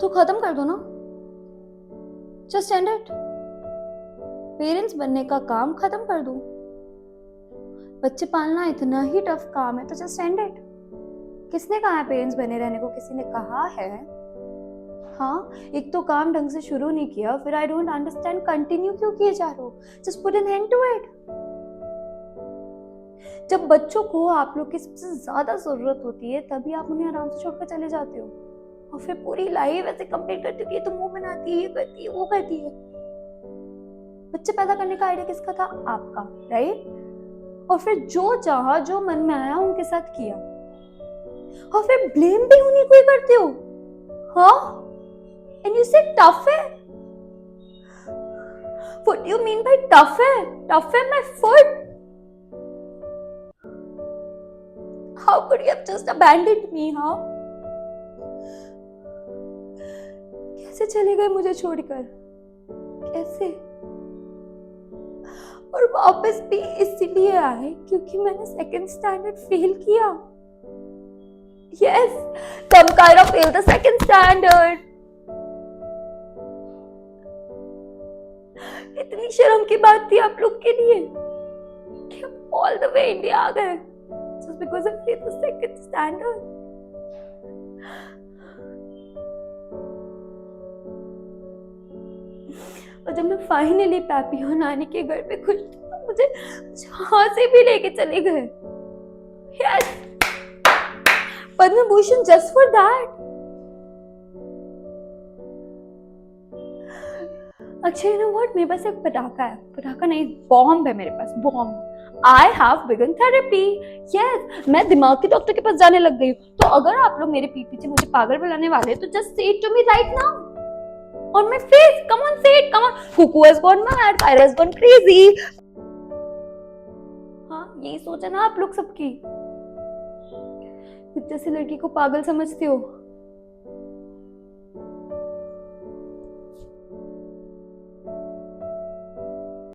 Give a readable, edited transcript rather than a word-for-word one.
तो खत्म कर दो ना, जस्ट एंड इट। पेरेंट्स बनने का काम खत्म कर दो। बच्चे पालना इतना ही टफ काम है तो जस्ट एंड इट। किसने कहा है पेरेंट्स बने रहने को? किसी ने कहा है? हाँ, एक तो काम ढंग से शुरू नहीं किया, फिर आई डोंट अंडरस्टैंड कंटिन्यू क्यों किए जा रहे हो? Just put an end to it. जब बच्चों को आप लोग की सबसे ज्यादा जरूरत होती है तभी आप उन्हें आराम से छोड़कर चले जाते हो, और फिर पूरी लाइफ ऐसे कंप्लीट करते हो कि तुम वो बनाती है, ये करती है, वो करती है। बच्चे पैदा करने का आइडिया किसका था? आपका, राइट? और फिर जो चाहा, जो मन में आया उनके साथ किया, और फिर ब्लेम भी उन्हीं को ही करते हो। हाँ, एंड यू से टफ है। What do you mean by tough है? टफ है my foot. How could you have just abandoned me? हाँ, कैसे चले गए मुझे छोड़कर? कैसे? और वापस भी इसलिए आए क्योंकि मैंने सेकंड स्टैंडर्ड फेल किया। Yes, some kind of fail the second standard। इतनी शर्म की बात थी आप लोग के लिए कि हम ऑल द वे इंडिया आ गए just because I failed the second standard। और जब मैं फाइनली पैपी और नानी के घर पे खुश थी तो मुझे जहां से भी लेके चले गए। Yes, Padma Bhushan just for that. Akshay, you know what, मेरे पास एक पटाखा है, पटाखा नहीं, बॉम्ब है मेरे पास, bomb. I have begun therapy. Yes, मैं दिमाग के डॉक्टर के पास जाने लग गई हूँ। तो अगर आप लोग मेरे पीठ पीछे मुझे पागल बुलाने वाले तो just say it to me right now on my face। come on, say it, come on। Cuckoo has gone mad, Kyra has gone crazy। हाँ, यही सोचा ना आप लोग सबकी। जैसे लड़की को पागल समझते हो,